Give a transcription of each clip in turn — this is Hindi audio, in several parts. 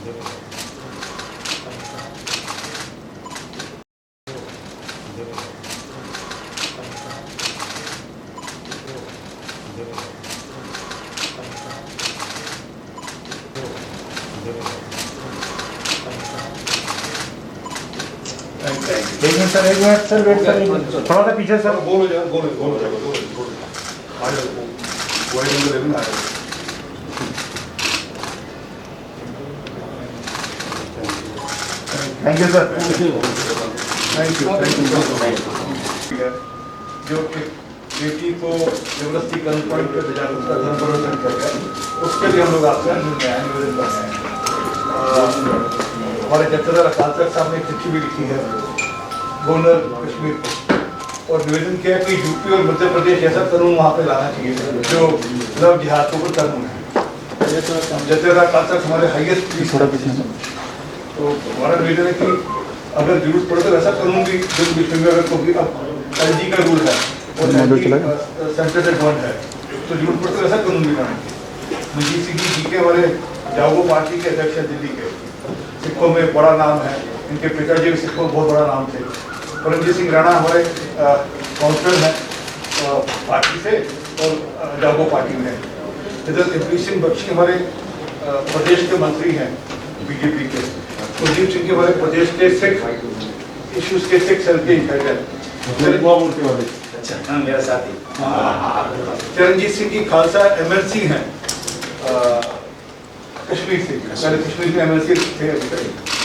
एक मिनट सर, वेट सर, थोड़ा सा पीछे सर। गोल हो जाएगा, गोल हो जाएगा, आ जाओ, वाइड एंगल लेना है। Thank you sir. ठीक है, जो बेटी को जबरदस्ती गन पॉइंट पे भेजा, उसका धर्म परिवर्तन किया गया, उसके लिए हम लोग आपसे निवेदन कर रहे हैं। हमारे जत्थेदार अकाल तख्त साहब ने एक चिट्ठी भी लिखी है गवर्नर कश्मीर को, और निवेदन किया कि यूपी और मध्य प्रदेश ऐसा कानून वहाँ पे लाना चाहिए जो लव जिहाद के ऊपर कानून है। जत्थेदार अकाल तख्त हमारे हाईएस्ट, तो हमारा निवेदन है कि अगर जरूरत पड़े तो ऐसा कानून भी जो विश्व में अगर कोई अब एलजी का रूल है और सेंट्रल वन है, तो जरूरत पड़े तो ऐसा कानून भी लाना चाहिए। मंजीत सिंह जी के हमारे जागो पार्टी के अध्यक्ष हैं दिल्ली के, सिखों में बड़ा नाम है, इनके पिताजी भी सिखों में बहुत बड़ा नाम थे। परमजीत सिंह राणा हमारे काउंसलर हैं पार्टी से और जागो पार्टी में। इधर इब्राहिम सिंह बख्शी हमारे प्रदेश के मंत्री हैं बीजेपी के। कुलदीप सिंह के हमारे प्रदेश के सिख इश्यूज के सिख सेल के इंचार्ज हैं। अच्छा, मेरा साथी चरणजीत सिंह जी खालसा एमएलसी हैं कश्मीर से, पहले कश्मीर में एमएलसी थे अभी तक।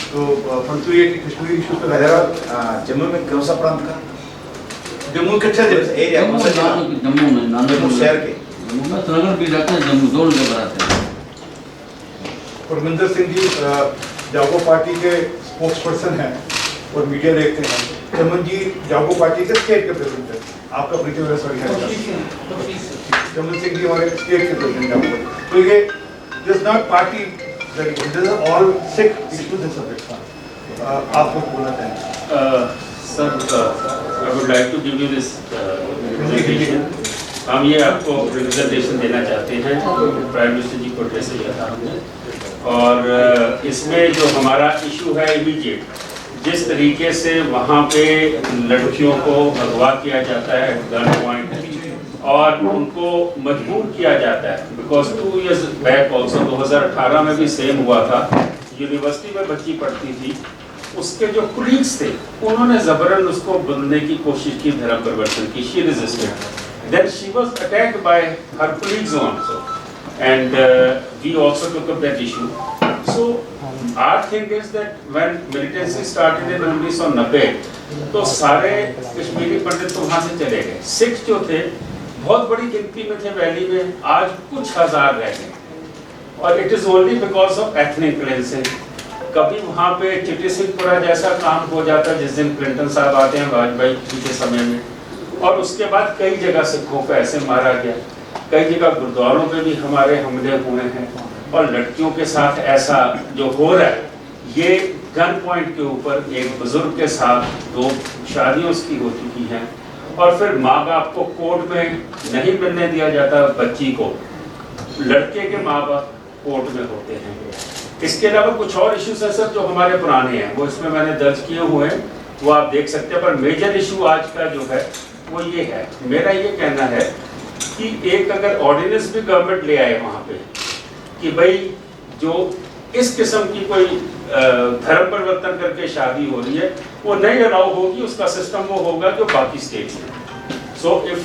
तो परंतु ये कि कश्मीरी इशू पे जम्मू में कौन सा प्रांत का? जम्मू कच्चा एरिया कौन सा? जम्मू में जम्मू शहर के जम्मू में श्रीनगर भी रहते हैं, जम्मू दोनों जगह रहते हैं। परमिंदर सिंह जी जागो पार्टी के स्पोक्स पर्सन हैं और मीडिया देखते हैं। चमन जी जागो पार्टी के स्टेट के प्रेसिडेंट हैं, आपका परिचय मेरा सॉरी है। चमन सिंह जी हमारे स्टेट के प्रेसिडेंट हैं। तो ये this not party, this are all Sikh issues in subject. आप कुछ बोलना चाहेंगे? Sir, I would like to give you this presentation. हम ये आपको रिप्रेजेंटेशन देना चाहते हैं, प्राइम मिनिस्टर जी को एड्रेस किया था हमने, और इसमें जो हमारा इशू है इमीडिएट, जिस तरीके से वहाँ पे लड़कियों को अगवा किया जाता है गन पॉइंट और उनको मजबूर किया जाता है, बिकॉज 2 years बैक ऑल्सो 2018 में भी सेम हुआ था। यूनिवर्सिटी में बच्ची पढ़ती थी, उसके जो कुलीग्स थे उन्होंने जबरन उसको बदलने की कोशिश की, धर्म परिवर्तन की। She resisted, then she was attacked by her colleagues also, and we also took up that issue. So our thing is that when militancy started in 1990, तो सारे कश्मीरी पंडित तो वहाँ से चले गए। सिख जो थे बहुत बड़ी गिनती में थे वैली में, आज कुछ हजार रह गए, और it is only because of ethnic cleansing. कभी वहाँ पे चिटी सिंहपुरा जैसा काम हो जाता जिस दिन क्लिंटन साहब आते हैं वाजपेयी जी के समय में, और उसके बाद कई जगह सिखों को ऐसे मारा गया, कई जगह गुरुद्वारों पे भी हमारे हमले हुए हैं, और लड़कियों के साथ ऐसा जो हो रहा है, ये गन पॉइंट के ऊपर एक बुजुर्ग के साथ 2 शादियां उसकी हो चुकी हैं, और फिर माँ बाप को कोर्ट में नहीं मिलने दिया जाता बच्ची को, लड़के के माँ बाप कोर्ट में होते हैं। इसके अलावा कुछ और इश्यूज हैं सर जो हमारे पुराने हैं, वो इसमें मैंने दर्ज किए हुए हैं, वो आप देख सकते हैं। पर मेजर इशू आज का जो है वो ये है, मेरा ये कहना है कि एक अगर ऑर्डिनेंस भी गवर्नमेंट ले आए वहाँ पे कि भाई जो इस किस्म की कोई धर्म परिवर्तन करके शादी हो रही है वो नहीं अलाउ होगी, उसका सिस्टम वो होगा जो बाकी स्टेट्स में। सो इफ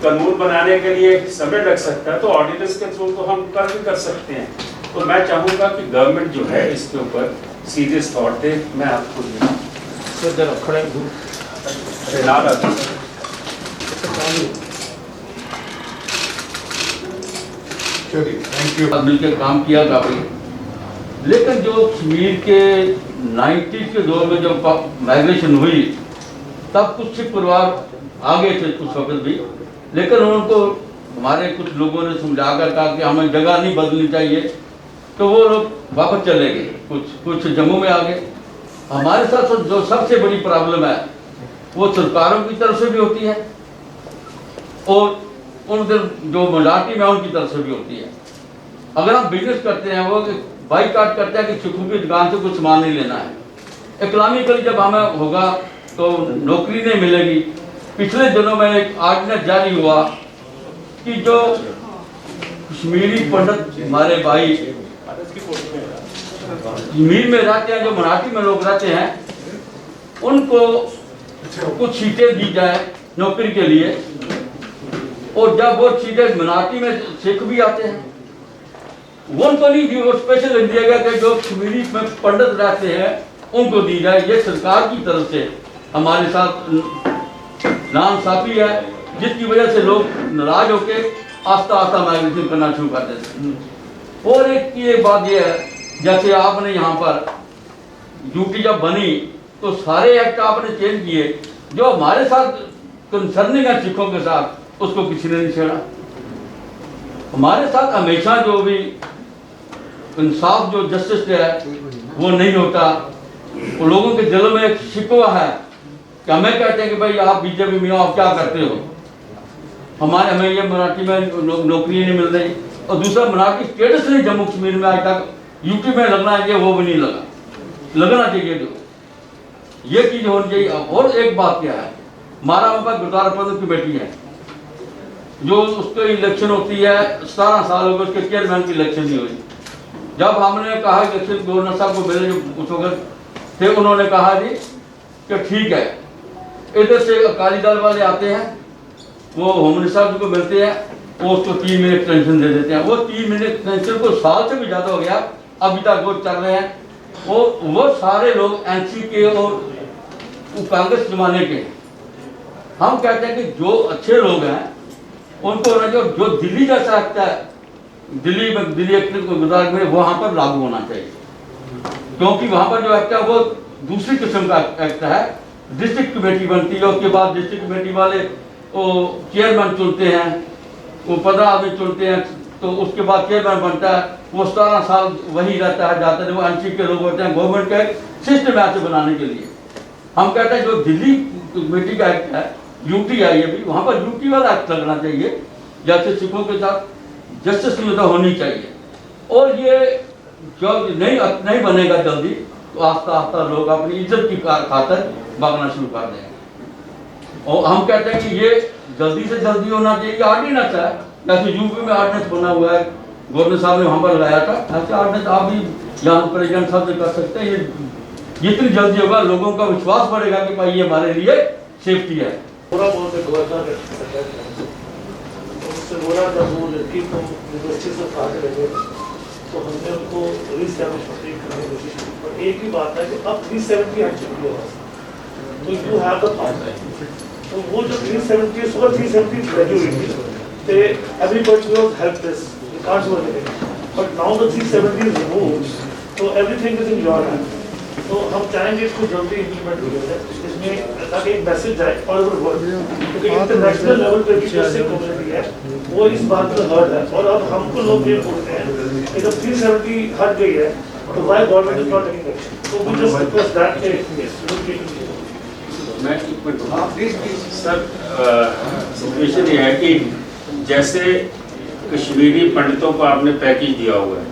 कानून बनाने के लिए समय लग सकता है तो ऑर्डिनेंस के थ्रू तो हम कर भी कर सकते हैं। तो मैं चाहूँगा कि गवर्नमेंट जो है इसके ऊपर सीरियस थॉट दे। मैं आपको थैंक यू। मिलकर काम किया काफी, लेकिन जो कश्मीर के 90 के दौर में जब माइग्रेशन हुई तब कुछ सिख परिवार आ गए थे कुछ वक्त भी, लेकिन उनको हमारे कुछ लोगों ने समझा कर कहा कि हमें जगह नहीं बदलनी चाहिए, तो वो लोग वापस चले गए, कुछ जम्मू में आ गए। हमारे साथ जो सबसे बड़ी प्रॉब्लम है वो सरकारों की तरफ से भी होती है और उनके जो मिnority में उनकी तरफ से भी होती है। अगर हम बिजनेस करते हैं वो बाईकाट करते हैं कि सिखों की दुकान से कुछ सामान नहीं लेना है। इकोनॉमिकली जब हमें होगा तो नौकरी नहीं मिलेगी। पिछले दिनों में एक आर्डिनेंस जारी हुआ कि जो कश्मीरी पंडित हमारे भाई कश्मीर में रहते हैं, जो मराठी में लोग रहते हैं, उनको कुछ सीटें दी जाए नौकरी के लिए, और जब वो सीटें मराठी में सिख भी आते हैं उनको नहीं दी, वो स्पेशल दिया गया कि जो कश्मीरी में पंडित रहते हैं उनको दी जाए। ये सरकार की तरफ से हमारे साथ नाइंसाफी है, जिसकी वजह से लोग नाराज होके आस्ता आस्ता माइग्रेशन करना शुरू कर देते हैं। और एक की एक बात यह है, जैसे आपने यहाँ पर ड्यूटी जब बनी तो सारे एक्ट आपने चेंज किए, जो हमारे साथ कंसर्निंग है सिखों के साथ उसको किसी ने नहीं छेड़ा। हमारे साथ हमेशा जो भी इंसाफ जो जस्टिस है वो नहीं होता। वो लोगों के दिलों में एक शिकवा है कि हमें कहते हैं कि भाई आप बीजेपी में आप क्या करते हो, हमें ये मराठी में नौकरी नहीं मिल रही, और दूसरा मराठी स्टेटस नहीं जम्मू कश्मीर में आज तक, यूपी में लगना चाहिए वो भी नहीं लगा, लगना चाहिए जो ये चीज होनी चाहिए। और एक बात क्या है, हमारा वहाँ पर गुरुद्वारा प्रबंधक कमेटी है, जो उसको इलेक्शन होती है 17 साल हो गए उसके चेयरमैन की इलेक्शन नहीं हुई। जब हमने कहा इलेक्शन गवर्नर साहब को मिले कुछ वक्त थे, उन्होंने कहा जी कि ठीक है, इधर से अकाली दल वाले आते हैं, वो होम मिनिस्टर जी को मिलते हैं, वो उसको 3 महीने एक्सटेंशन दे देते हैं। वो 3 महीने एक्सटेंशन को साल से भी ज़्यादा हो गया, अभी तक वो चल रहे हैं। वो सारे लोग एनसी के और कांग्रेस जमाने के। हम कहते हैं कि जो अच्छे लोग हैं उनको होना चाहिए, जो दिल्ली जैसा एक्ट है, दिल्ली एक्ट गुजरात में वहाँ पर लागू होना चाहिए, क्योंकि वहाँ पर जो एक्ट है वो दूसरी किस्म का एक्ट है। डिस्ट्रिक्ट कमेटी बनती है, उसके बाद डिस्ट्रिक्ट कमेटी वाले वो चेयरमैन चुनते हैं, वो 15 आदमी चुनते हैं, तो उसके बाद चेयरमैन बनता है, वो 17 साल वही रहता है, जाते हैं, वो एनसी के लोग होते हैं। गवर्नमेंट का सिस्टम ऐसे बनाने के लिए हम कहते हैं जो दिल्ली कमेटी का एक्ट है, यूटी है, ये भी वहाँ पर यूटी वाला एक्ट लगना चाहिए, जैसे सिखों के साथ जस्टिस सुविधा होनी चाहिए। और ये जो नहीं बनेगा जल्दी, तो आस्ता आस्ता लोग अपनी इज्जत की खातिर भागना शुरू कर देंगे। और हम कहते हैं कि ये जल्दी से जल्दी होना चाहिए। ऑर्डिनेंस है, जैसे यूपी में ऑर्डिनेंस बना हुआ है, गवर्नर साहब ने वहाँ पर लगाया था, ऐसे ऑर्डिनेंस आप भी यहाँ प्रेसिडेंट साहब से कर सकते हैं। ये जितनी जल्दी होगा लोगों का विश्वास बढ़ेगा कि भाई ये हमारे लिए सेफ्टी है। पूरा बोलते गवर्नर उससे बोला जब वो लड़की को यूनिवर्सिटी से उठा के लगे तो हमने उनको रीस्टैब्लिशमेंट करने की कोशिश की, पर एक ही बात है कि अब 370 आ चुकी है, तो यू हैव द पावर। तो वो जो 370 सुबह 370 ग्रेजुएट थे, everybody was helpless, you can't do anything, but now the 370 is removed, तो everything is in your hand. तो हम चाहेंगे इसको जल्दी इम्प्लीमेंट हो जाए, इसमें ताकि एक मैसेज जाए ऑल ओवर वर्ल्ड, क्योंकि इंटरनेशनल लेवल पर भी जो सिख कम्युनिटी है वो इस बात पर हर्ट है। और अब हमको लोग ये बोलते हैं कि जब 370 हट गई है तो why government is not taking action, तो वी जस्ट रिक्वेस्ट दैट मैं एक मिनट सर, सिचुएशन ये है कि जैसे कश्मीरी पंडितों को आपने पैकेज दिया हुआ है,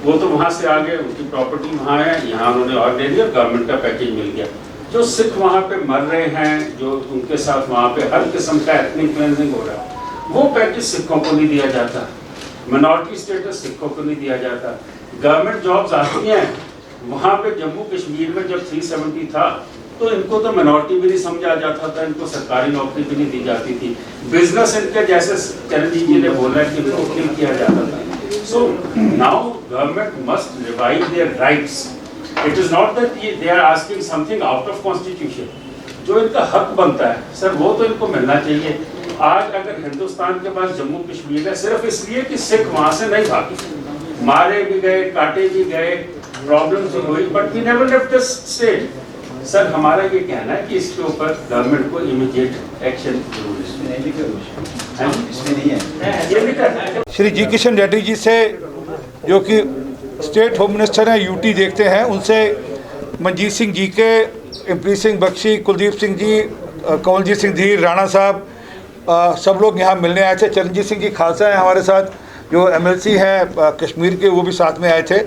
वो तो वहाँ से आगे उनकी प्रॉपर्टी वहाँ है, यहाँ उन्होंने और दे दिया, गवर्नमेंट का पैकेज मिल गया। जो सिख वहाँ पे मर रहे हैं, जो उनके साथ वहाँ पे हर किस्म का एथनिक क्लेंजिंग हो रहा है, वो पैकेज सिखों को नहीं दिया जाता, मिनॉरिटी स्टेटस सिखों को नहीं दिया जाता। गवर्नमेंट जॉब्स आती हैं वहाँ पे, जम्मू कश्मीर में जब 370 था तो इनको तो मिनॉरिटी भी नहीं समझा जाता था, इनको सरकारी नौकरी भी नहीं दी जाती थी। बिजनेस इनके जैसे चरणजीत जी ने बोला कि इनको किल किया जाता था। So now government must revive their rights. It is not that they are asking something out of constitution. जो इनका हक बनता है सर वो तो इनको मिलना चाहिए। आज अगर हिंदुस्तान के पास जम्मू कश्मीर है सिर्फ इसलिए कि सिख वहाँ से नहीं भागे, मारे भी गए, काटे भी गए, प्रॉब्लम्स भी हुई, but we never left this state. Sir हमारा ये कहना है कि इसके ऊपर गवर्नमेंट को इमीडिएट एक्शन जरूरी है। श्री जी किशन रेड्डी जी से, जो कि स्टेट होम मिनिस्टर हैं, यूटी देखते हैं, उनसे मनजीत सिंह जी के, इमप्रीत सिंह बख्शी, कुलदीप सिंह जी, कंवलजीत सिंह धीर, राणा साहब, सब लोग यहाँ मिलने आए थे। चरणजीत सिंह जी खालसा हैं हमारे साथ, जो MLC हैं कश्मीर के, वो भी साथ में आए थे।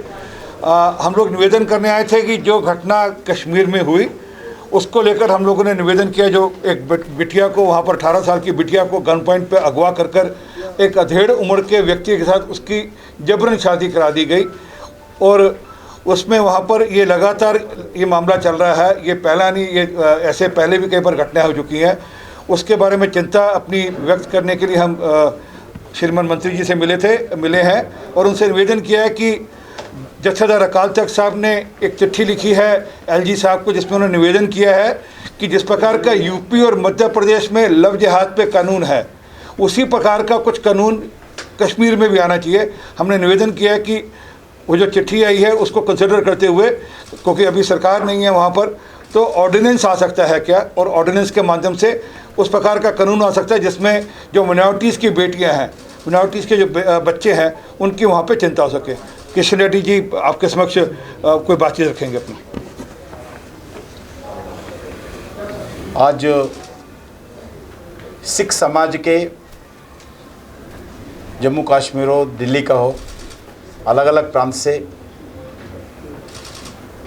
हम लोग निवेदन करने आए थे कि जो घटना कश्मीर में हुई उसको लेकर हम लोगों ने निवेदन किया। जो एक बिटिया को वहाँ पर 18 साल की बिटिया को गन पॉइंट पे अगवा कर एक अधेड़ उम्र के व्यक्ति के साथ उसकी जबरन शादी करा दी गई और उसमें वहाँ पर ये लगातार ये मामला चल रहा है। ये पहला नहीं, ये ऐसे पहले भी कई बार घटनाएं हो चुकी हैं। उसके बारे में चिंता अपनी व्यक्त करने के लिए हम श्रीमान मंत्री जी से मिले हैं और उनसे निवेदन किया है कि जत्थेदार अकाल तख्त साहब ने एक चिट्ठी लिखी है एलजी साहब को, जिसमें उन्होंने निवेदन किया है कि जिस प्रकार का यूपी और मध्य प्रदेश में लव जिहाद पे कानून है, उसी प्रकार का कुछ कानून कश्मीर में भी आना चाहिए। हमने निवेदन किया है कि वो जो चिट्ठी आई है उसको कंसिडर करते हुए, क्योंकि अभी सरकार नहीं है वहाँ पर, तो ऑर्डिनेंस आ सकता है क्या, और ऑर्डिनेंस के माध्यम से उस प्रकार का कानून आ सकता है जिसमें जो माइनॉरिटीज़ की बेटियाँ हैं, माइनॉरिटीज़ के जो बच्चे हैं, उनकी वहाँ पर चिंता हो सके। किशन रेड्डी जी आपके समक्ष कोई बातचीत रखेंगे अपनी। आज सिख समाज के जम्मू कश्मीर हो, दिल्ली का हो, अलग अलग प्रांत से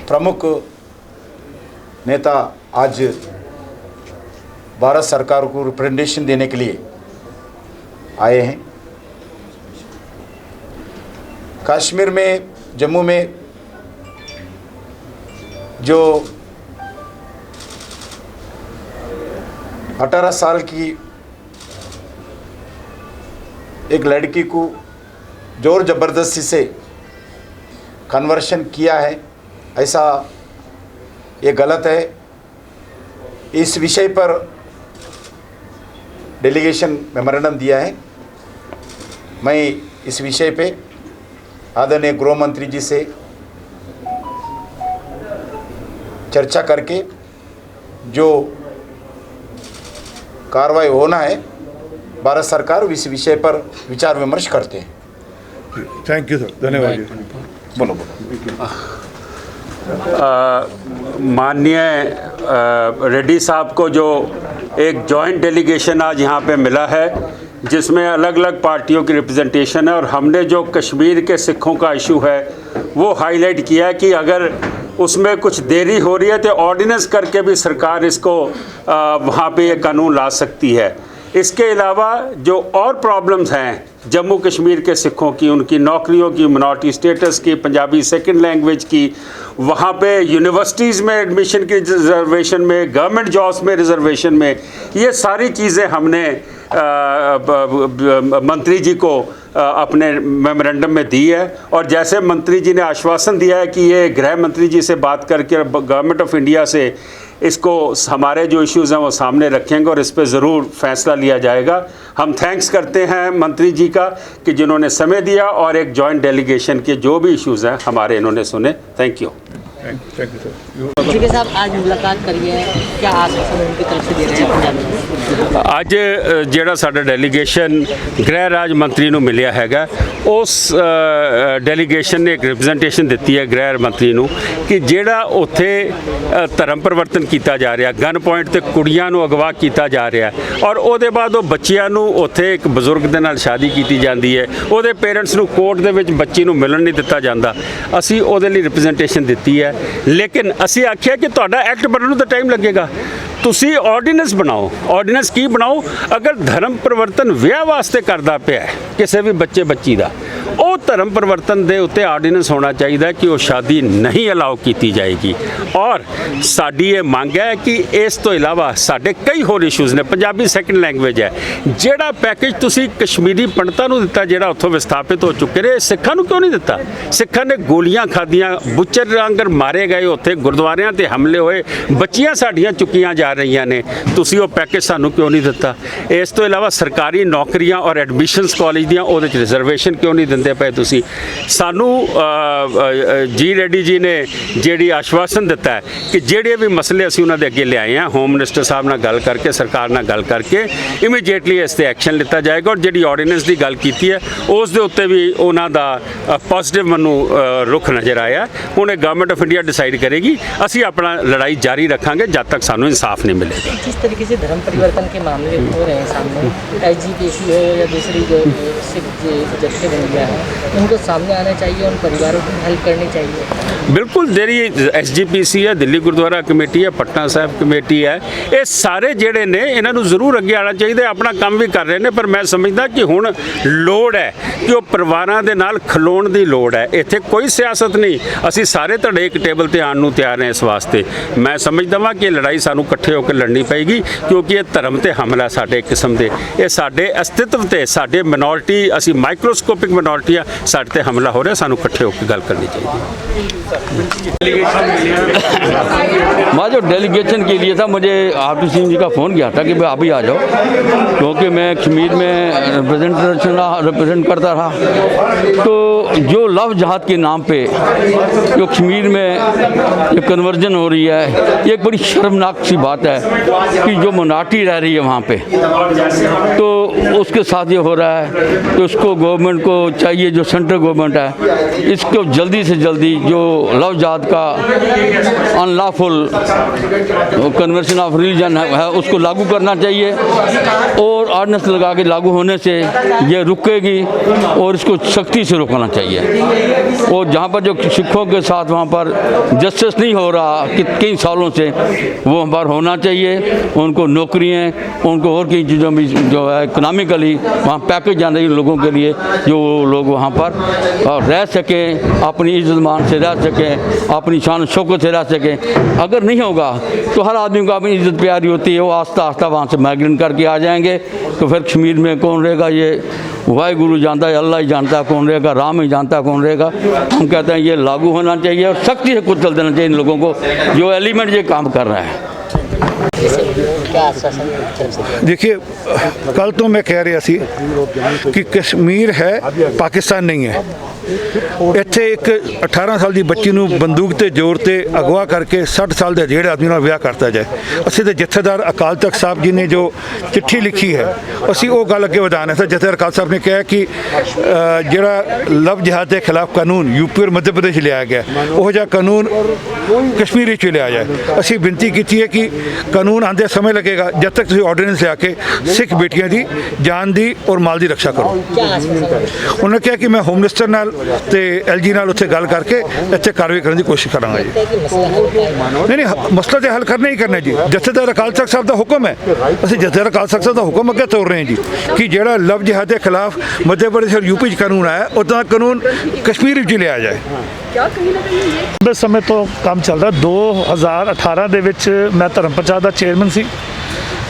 प्रमुख नेता आज भारत सरकार को रिप्रेजेंटेशन देने के लिए आए हैं। कश्मीर में, जम्मू में जो 18 साल की एक लड़की को जोर ज़बरदस्ती से कन्वर्शन किया है, ऐसा ये गलत है। इस विषय पर डेलीगेशन मेमोरेंडम दिया है। मैं इस विषय पे आदरणीय गृह मंत्री जी से चर्चा करके जो कार्रवाई होना है, भारत सरकार इस विषय पर विचार विमर्श करते हैं। थैंक यू सर, धन्यवाद जी। बोलो। माननीय रेड्डी साहब को जो एक जॉइंट डेलीगेशन आज यहाँ पे मिला है, जिसमें अलग अलग पार्टियों की रिप्रेजेंटेशन है, और हमने जो कश्मीर के सिखों का इशू है वो हाईलाइट किया कि अगर उसमें कुछ देरी हो रही है तो ऑर्डिनेंस करके भी सरकार इसको वहाँ पे ये कानून ला सकती है। इसके अलावा जो और प्रॉब्लम्स हैं जम्मू कश्मीर के सिखों की, उनकी नौकरियों की, मिनॉरिटी स्टेटस की, पंजाबी सेकंड लैंग्वेज की, वहाँ पे यूनिवर्सिटीज़ में एडमिशन की रिजर्वेशन में, गवर्नमेंट जॉब्स में रिजर्वेशन में, ये सारी चीज़ें हमने मंत्री जी को अपने मेमोरेंडम में दी है। और जैसे मंत्री जी ने आश्वासन दिया है कि ये गृह मंत्री जी से बात करके गवर्नमेंट ऑफ इंडिया से इसको हमारे जो इश्यूज़ हैं वो सामने रखेंगे और इस पर ज़रूर फैसला लिया जाएगा। हम थैंक्स करते हैं मंत्री जी का कि जिन्होंने समय दिया और एक जॉइंट डेलीगेशन के जो भी इश्यूज़ हैं हमारे इन्होंने सुने। Thank you. Thank you sir. ठीक है साहब, आज मुलाकात करिए, क्या आश्वासन उनकी तरफ से दे रहे हैं पंजाब में? ਅੱਜ ਜਿਹੜਾ ਸਾਡਾ ਡੈਲੀਗੇਸ਼ਨ ਗ੍ਰਹਿ ਰਾਜ ਮੰਤਰੀ ਨੂੰ ਮਿਲਿਆ ਹੈਗਾ, ਉਸ ਡੈਲੀਗੇਸ਼ਨ ਨੇ ਇੱਕ ਰਿਪਰੈਜ਼ੈਂਟੇਸ਼ਨ ਦਿੱਤੀ ਹੈ ਗ੍ਰਹਿ ਮੰਤਰੀ ਨੂੰ ਕਿ ਜਿਹੜਾ ਉੱਥੇ ਧਰਮ ਪਰਿਵਰਤਨ ਕੀਤਾ ਜਾ ਰਿਹਾ, ਗਨ ਪੁਆਇੰਟ ਤੇ ਕੁੜੀਆਂ ਨੂੰ ਅਗਵਾ ਕੀਤਾ ਜਾ ਰਿਹਾ, ਔਰ ਉਹਦੇ ਬਾਅਦ ਉਹ ਬੱਚਿਆਂ ਨੂੰ ਉੱਥੇ ਇੱਕ ਬਜ਼ੁਰਗ ਦੇ ਨਾਲ ਸ਼ਾਦੀ ਕੀਤੀ ਜਾਂਦੀ ਹੈ, ਉਹਦੇ ਪੇਰੈਂਟਸ ਨੂੰ ਕੋਰਟ ਦੇ ਵਿੱਚ ਬੱਚੀ ਨੂੰ ਮਿਲਣ ਨਹੀਂ ਦਿੱਤਾ ਜਾਂਦਾ। ਅਸੀਂ ਉਹਦੇ ਲਈ ਰਿਪਰੈਜ਼ੈਂਟੇਸ਼ਨ ਦਿੱਤੀ ਹੈ, ਲੇਕਿਨ ਅਸੀਂ ਆਖਿਆ ਕਿ ਤੁਹਾਡਾ ਐਕਟ ਬਣਨ ਨੂੰ ਤਾਂ ਟਾਈਮ ਲੱਗੇਗਾ, ਤੁਸੀਂ ਆਰਡੀਨੈਂਸ ਬਣਾਓ। ਆਰਡੀਨੈਂਸ ਕੀ ਬਣਾਓ? ਅਗਰ ਧਰਮ ਪਰਿਵਰਤਨ ਵਿਆਹ ਵਾਸਤੇ ਕਰਦਾ ਪਿਆ ਕਿਸੇ ਵੀ ਬੱਚੇ ਬੱਚੀ ਦਾ, ਉਹ ਧਰਮ ਪਰਿਵਰਤਨ ਦੇ ਉੱਤੇ ਆਰਡੀਨੈਂਸ ਹੋਣਾ ਚਾਹੀਦਾ ਕਿ ਉਹ ਸ਼ਾਦੀ ਨਹੀਂ ਅਲਾਉ ਕੀਤੀ ਜਾਏਗੀ। ਔਰ ਸਾਡੀ ਇਹ ਮੰਗ ਹੈ ਕਿ ਇਸ ਤੋਂ ਇਲਾਵਾ ਸਾਡੇ ਕਈ ਹੋਰ ਇਸ਼ੂਜ਼ ਨੇ। ਪੰਜਾਬੀ ਸੈਕੰਡ ਲੈਂਗੁਏਜ ਹੈ, ਜਿਹੜਾ ਪੈਕੇਜ ਤੁਸੀਂ ਕਸ਼ਮੀਰੀ ਪੰਡਤਾਂ ਨੂੰ ਦਿੱਤਾ, ਜਿਹੜਾ ਉੱਥੋਂ ਵਿਸਥਾਪਿਤ ਹੋ ਚੁੱਕੇ ਨੇ, ਸਿੱਖਾਂ ਨੂੰ ਕਿਉਂ ਨਹੀਂ ਦਿੱਤਾ? ਸਿੱਖਾਂ ਨੇ ਗੋਲੀਆਂ ਖਾਧੀਆਂ, ਬੁੱਚਰ ਵਾਂਗਰ ਮਾਰੇ ਗਏ, ਉੱਥੇ ਗੁਰਦੁਆਰਿਆਂ ਤੇ ਹਮਲੇ ਹੋਏ, ਬੱਚੀਆਂ ਸਾਡੀਆਂ ਚੁੱਕੀਆਂ ਜਾ ਰਹੀਆਂ ਨੇ, ਤੁਸੀਂ ਉਹ ਪੈਕੇਜ ਸਾਨੂੰ ਕਿਉਂ ਨਹੀਂ ਦਿੱਤਾ? ਇਸ ਤੋਂ ਇਲਾਵਾ ਸਰਕਾਰੀ ਨੌਕਰੀਆਂ ਔਰ ਐਡਮਿਸ਼ਨਸ ਕਾਲਜ ਦੀਆਂ ਉਹਦੇ 'ਚ ਰਿਜ਼ਰਵੇਸ਼ਨ ਕਿਉਂ ਨਹੀਂ ਦਿੰਦੇ ਪਏ ਤੁਸੀਂ? ਸਾਨੂੰ ਜੀ ਰੈਡੀ ਜੀ ਨੇ ਜਿਹੜੀ ਆਸ਼ਵਾਸਨ ਦਿੱਤਾ ਹੈ ਕਿ ਜਿਹੜੇ ਵੀ ਮਸਲੇ ਅਸੀਂ ਉਹਨਾਂ ਦੇ ਅੱਗੇ ਲਿਆਏ ਹਾਂ, ਹੋਮ ਮਿਨਿਸਟਰ ਸਾਹਿਬ ਨਾਲ ਗੱਲ ਕਰਕੇ, ਸਰਕਾਰ ਨਾਲ ਗੱਲ ਕਰਕੇ ਇਮੀਡੀਏਟਲੀ ਇਸ 'ਤੇ ਐਕਸ਼ਨ ਲਿੱਤਾ ਜਾਏਗਾ। ਔਰ ਜਿਹੜੀ ਆਰਡੀਨੈਂਸ ਦੀ ਗੱਲ ਕੀਤੀ ਹੈ ਉਸ ਦੇ ਉੱਤੇ ਵੀ ਉਹਨਾਂ ਦਾ ਪੋਜ਼ਿਟਿਵ ਮੈਨੂੰ ਰੁਖ ਨਜ਼ਰ ਆਇਆ। ਹੁਣ ਇਹ ਗਵਰਨਮੈਂਟ ਆਫ इंडिया डिसाइड करेगी, ਅਸੀਂ ਆਪਣਾ लड़ाई जारी रखेंगे जब तक सानू इंसाफ नहीं मिलेगा। जिस तरीके से धर्म परिवर्तन के मामले हो रहे हैं सामने, एसजीपीसी हो या दूसरी जो सिख जत्थे बन गया है, उनको सामने आना चाहिए, उन परिवारों की हेल्प करनी चाहिए। बिल्कुल ਜਿਹੜੀ SGPC ਹੈ, ਦਿੱਲੀ ਗੁਰਦੁਆਰਾ ਕਮੇਟੀ ਹੈ, ਪਟਨਾ ਸਾਹਿਬ ਕਮੇਟੀ ਹੈ, ਇਹ ਸਾਰੇ ਜਿਹੜੇ ਨੇ ਇਹਨਾਂ ਨੂੰ ਜ਼ਰੂਰ ਅੱਗੇ ਆਉਣਾ ਚਾਹੀਦਾ। ਆਪਣਾ ਕੰਮ ਵੀ ਕਰ ਰਹੇ ਨੇ, ਪਰ ਮੈਂ ਸਮਝਦਾ ਕਿ ਹੁਣ ਲੋੜ ਹੈ ਕਿ ਉਹ ਪਰਿਵਾਰਾਂ ਦੇ ਨਾਲ ਖਲੋਣ ਦੀ ਲੋੜ ਹੈ। ਇੱਥੇ ਕੋਈ ਸਿਆਸਤ ਨਹੀਂ, ਅਸੀਂ ਸਾਰੇ ਤੁਹਾਡੇ ਇੱਕ ਟੇਬਲ ਤੇ ਆਉਣ ਨੂੰ ਤਿਆਰ ਹਾਂ। ਇਸ ਵਾਸਤੇ ਮੈਂ ਸਮਝਦਾ ਵਾਂ ਕਿ ਲੜਾਈ ਸਾਨੂੰ ਇਕੱਠੇ ਹੋ ਕੇ ਲੜਨੀ ਪਏਗੀ, ਕਿਉਂਕਿ ਇਹ ਧਰਮ ਤੇ ਹਮਲਾ ਸਾਡੇ ਕਿਸਮ ਦੇ, ਇਹ ਸਾਡੇ ਅਸਤਿਤਵ ਤੇ, ਸਾਡੇ ਮਿਨੋਰਟੀ, ਅਸੀਂ ਮਾਈਕਰੋਸਕੋਪਿਕ ਮਿਨੋਰਟੀ ਆ, ਸਾਡੇ ਤੇ ਹਮਲਾ ਹੋ ਰਿਹਾ। ਸਾਨੂੰ ਇਕੱਠੇ ਹੋ ਕੇ ਗੱਲ ਕਰਨੀ ਚਾਹੀਦੀ। मैं जो डेलीगेशन के लिए था, मुझे आरपी सिंह जी का फ़ोन किया था कि भाई अभी आ जाओ, क्योंकि मैं कश्मीर में रिप्रेजेंट करता रहा। तो जो लव जहाद के नाम पे जो कश्मीर में जो कन्वर्जन हो रही है, ये एक बड़ी शर्मनाक सी बात है कि जो मिनॉरिटी रह रही है वहाँ पे, तो उसके साथ ये हो रहा है। तो उसको गवर्नमेंट को चाहिए, जो सेंट्रल गवर्नमेंट है, इसको जल्दी से जल्दी जो लव जहाद का अनलॉफुल कन्वर्शन ऑफ रिलीजन है उसको लागू करना चाहिए, और ऑर्डिनेंस लगा के लागू होने से ये रुकेगी, और इसको सख्ती से रोकना चाहिए। और जहाँ पर जो सिखों के साथ वहाँ पर जस्टिस नहीं हो रहा कि कई सालों से, वो वहाँ पर होना चाहिए। उनको नौकरियाँ, उनको और कई चीज़ों में जो है इकनॉमिकली वहाँ पैकेज जाने चाहिए लोगों के लिए, जो लोग वहाँ पर रह सकें, अपनी इज्जत मान से रह सकें, अपनी शान शौकत से रह सकें। अगर नहीं होगा तो हर आदमी को अपनी इज्जत प्यारी होती है, वो आस्ता आस्ता वहाँ से माइग्रेट करके आ जाएंगे। तो फिर कश्मीर में कौन रहेगा, ये वाहिगुरु जानता है, अल्लाह ही जानता है कौन रहेगा, राम ही जानता है कौन रहेगा। हम कहते हैं ये लागू होना चाहिए, और सख्ती से कुचल देना चाहिए इन लोगों को जो एलिमेंट ये काम कर रहा है। क्या आश्वासन? देखिए, कल तो मैं कह रहा सी कि कश्मीर है, पाकिस्तान नहीं है। ਇੱਥੇ ਇੱਕ 18 ਸਾਲ ਦੀ ਬੱਚੀ ਨੂੰ ਬੰਦੂਕ ਤੇ ਜ਼ੋਰ ਤੇ ਅਗਵਾ ਕਰਕੇ 60 ਸਾਲ ਦੇ ਜਿਹੜੇ ਆਦਮੀ ਨਾਲ ਵਿਆਹ ਕਰਤਾ ਜਾਏ। ਅਸੀਂ ਤੇ ਜਥੇਦਾਰ ਅਕਾਲ ਤਖਤ ਸਾਹਿਬ ਜੀ ਨੇ ਜੋ ਚਿੱਠੀ ਲਿਖੀ ਹੈ, ਅਸੀਂ ਉਹ ਗੱਲ ਅੱਗੇ ਵਧਾਉਣਾ ਹੈ। ਜਥੇਦਾਰ ਅਕਾਲ ਸਾਹਿਬ ਨੇ ਕਿਹਾ ਕਿ ਜਿਹੜਾ ਲਵ ਜਿਹਾਦ ਦੇ ਖਿਲਾਫ ਕਾਨੂੰਨ ਯੂਪੀ ਔਰ ਮੱਧ ਪ੍ਰਦੇਸ਼ ਲਿਆ ਗਿਆ, ਉਹ ਜਿਹਾ ਕਾਨੂੰਨ ਕਸ਼ਮੀਰ ਵਿੱਚ ਲਿਆ ਜਾਏ। ਅਸੀਂ ਬੇਨਤੀ ਕੀਤੀ ਹੈ ਕਿ ਕਾਨੂੰਨ ਆਉਂਦੇ ਸਮੇਂ ਲੱਗੇਗਾ, ਜਦ ਤੱਕ ਤੁਸੀਂ ਆਰਡੀਨੈਂਸ ਲਿਆ ਕੇ ਸਿੱਖ ਬੇਟੀਆਂ ਦੀ ਜਾਨ ਦੀ ਔਰ ਮਾਲ ਦੀ ਰੱਖਿਆ ਕਰੋ। ਉਹਨੇ ਕਿਹਾ ਕਿ ਮੈਂ ਹੋਮ ਮਿਨਿਸਟਰ ਨਾਲ ਤੇ LG ਨਾਲ ਉੱਥੇ ਗੱਲ ਕਰਕੇ ਇੱਥੇ ਕਾਰਵਾਈ ਕਰਨ ਦੀ ਕੋਸ਼ਿਸ਼ ਕਰਾਂਗਾ ਜੀ। ਨਹੀਂ, ਮਸਲਾ ਤੇ ਹੱਲ ਕਰਨਾ ਹੀ ਕਰਨਾ ਜੀ। ਜਥੇਦਾਰ ਅਕਾਲ ਤਖਤ ਸਾਹਿਬ ਦਾ ਹੁਕਮ ਹੈ, ਅਸੀਂ ਜਥੇਦਾਰ ਅਕਾਲ ਤਖਤ ਸਾਹਿਬ ਦਾ ਹੁਕਮ ਅੱਗੇ ਤੋਰ ਰਹੇ ਹਾਂ ਜੀ ਕਿ ਜਿਹੜਾ ਲਵ ਜਿਹਾਦ ਦੇ ਖਿਲਾਫ ਮੱਧ ਪ੍ਰਦੇਸ਼ ਔਰ ਯੂਪੀ 'ਚ ਕਾਨੂੰਨ ਆਇਆ, ਉੱਦਾਂ ਕਾਨੂੰਨ ਕਸ਼ਮੀਰ ਵਿੱਚ ਲਿਆ ਜਾਏ। ਲੰਬੇ ਸਮੇਂ ਤੋਂ ਕੰਮ ਚੱਲ ਰਿਹਾ। 2018 ਦੇ ਵਿੱਚ ਮੈਂ ਧਰਮ ਪ੍ਰਚਾਰ ਦਾ ਚੇਅਰਮੈਨ ਸੀ।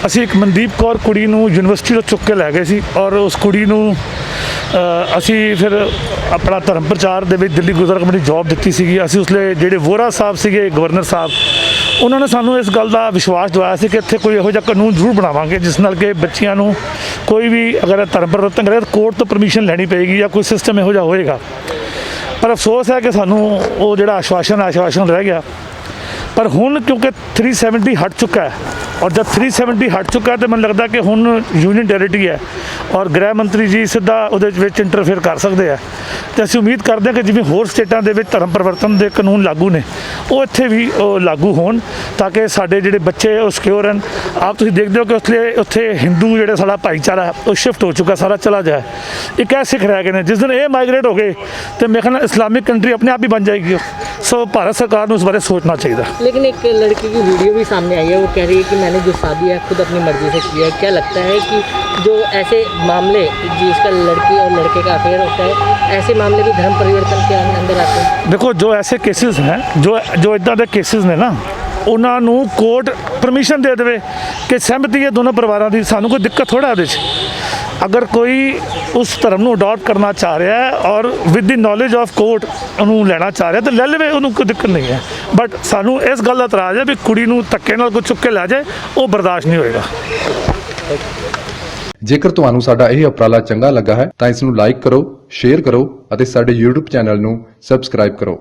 ਅਸੀਂ ਇੱਕ ਮਨਦੀਪ ਕੌਰ ਕੁੜੀ ਨੂੰ ਯੂਨੀਵਰਸਿਟੀ ਤੋਂ ਚੁੱਕ ਕੇ ਲੈ ਗਏ ਸੀ, ਔਰ ਉਸ ਕੁੜੀ ਨੂੰ ਅਸੀਂ ਫਿਰ ਆਪਣਾ ਧਰਮ ਪ੍ਰਚਾਰ ਦੇ ਵਿੱਚ ਦਿੱਲੀ ਗੁਰਦੁਆਰਾ ਕਮੇਟੀ ਜੌਬ ਦਿੱਤੀ ਸੀਗੀ। ਅਸੀਂ ਉਸਲੇ ਜਿਹੜੇ ਵੋਰਾ ਸਾਹਿਬ ਸੀਗੇ, ਗਵਰਨਰ ਸਾਹਿਬ, ਉਹਨਾਂ ਨੇ ਸਾਨੂੰ ਇਸ ਗੱਲ ਦਾ ਵਿਸ਼ਵਾਸ ਦਿਵਾਇਆ ਸੀ ਕਿ ਇੱਥੇ ਕੋਈ ਇਹੋ ਜਿਹਾ ਕਾਨੂੰਨ ਜ਼ਰੂਰ ਬਣਾਵਾਂਗੇ ਜਿਸ ਨਾਲ ਕਿ ਬੱਚੀਆਂ ਨੂੰ ਕੋਈ ਵੀ ਅਗਰ ਧਰਮ ਪਰਿਵਰਤਨ ਕਰੇ ਤਾਂ ਕੋਰਟ ਤੋਂ ਪਰਮਿਸ਼ਨ ਲੈਣੀ ਪਏਗੀ ਜਾਂ ਕੋਈ ਸਿਸਟਮ ਇਹੋ ਜਿਹਾ ਹੋਏਗਾ। ਪਰ ਅਫਸੋਸ ਹੈ ਕਿ ਸਾਨੂੰ ਉਹ ਜਿਹੜਾ ਆਸ਼ਵਾਸਨ ਰਹਿ ਗਿਆ। ਪਰ ਹੁਣ ਕਿਉਂਕਿ 370 ਹਟ ਚੁੱਕਾ ਹੈ, ਔਰ ਜਦ 370 ਹਟ ਚੁੱਕਾ ਹੈ ਤਾਂ ਮੈਨੂੰ ਲੱਗਦਾ ਕਿ ਹੁਣ ਯੂਨੀਅਨ ਟੈਰੀਟਰੀ ਹੈ, ਔਰ ਗ੍ਰਹਿ ਮੰਤਰੀ ਜੀ ਸਿੱਧਾ ਉਹਦੇ ਵਿੱਚ ਇੰਟਰਫੇਅਰ ਕਰ ਸਕਦੇ ਆ। ਅਤੇ ਅਸੀਂ ਉਮੀਦ ਕਰਦੇ ਹਾਂ ਕਿ ਜਿਵੇਂ ਹੋਰ ਸਟੇਟਾਂ ਦੇ ਵਿੱਚ ਧਰਮ ਪਰਿਵਰਤਨ ਦੇ ਕਾਨੂੰਨ ਲਾਗੂ ਨੇ, ਉਹ ਇੱਥੇ ਵੀ ਲਾਗੂ ਹੋਣ, ਤਾਂ ਕਿ ਸਾਡੇ ਜਿਹੜੇ ਬੱਚੇ ਉਹ ਸਿਕਿਉਰ ਹਨ। ਆਪ ਤੁਸੀਂ ਦੇਖਦੇ ਹੋ ਕਿ ਉੱਥੇ ਹਿੰਦੂ ਜਿਹੜਾ ਸਾਡਾ ਭਾਈਚਾਰਾ ਉਹ ਸ਼ਿਫਟ ਹੋ ਚੁੱਕਾ, ਸਾਰਾ ਚਲਾ ਜਾਏ। ਇੱਕ ਇਹ ਸਿੱਖ ਰਹਿ ਗਏ ਨੇ। ਜਿਸ ਦਿਨ ਇਹ ਮਾਈਗ੍ਰੇਟ ਹੋ ਗਏ तो मेरे ख्याल इस्लामिक कंट्री अपने आप ही बन जाएगी। सो भारत सरकार ने उस बारे सोचना चाहिए। लेकिन एक लड़की की वीडियो भी सामने आई है, वो कह रही है कि मैंने जो शादी है खुद अपनी मर्जी से की है। क्या लगता है कि जो ऐसे मामले जिसका लड़की और लड़के का अफेयर होता है, ऐसे मामले भी धर्म परिवर्तन के अंदर आते हैं? देखो, जो ऐसे केसेस हैं, जो इदा के केसेस ने ना, उन्होंने कोर्ट परमिशन दे दे कि सहमति है दोनों परिवारों की, सानू कोई दिक्कत थोड़ा है। अगर कोई उस धर्म को अडॉप्ट करना चाह रहा है और with the knowledge of court उन्होंने लेना चाह रहा है तो ले ले, उन्होंने कोई दिक्कत नहीं है। बट सानू इस गल का इतराज़ है भी कुड़ी नूं धक्के नाल कोई चुक के लै जाए, वो बर्दाश्त नहीं होएगा। ਜੇਕਰ ਤੁਹਾਨੂੰ ਸਾਡਾ ਇਹ ਉਪਰਾਲਾ ਚੰਗਾ ਲੱਗਾ ਹੈ ਤਾਂ ਇਸ ਨੂੰ ਲਾਈਕ ਕਰੋ, ਸ਼ੇਅਰ ਕਰੋ ਅਤੇ ਸਾਡੇ YouTube ਚੈਨਲ ਨੂੰ ਸਬਸਕ੍ਰਾਈਬ ਕਰੋ।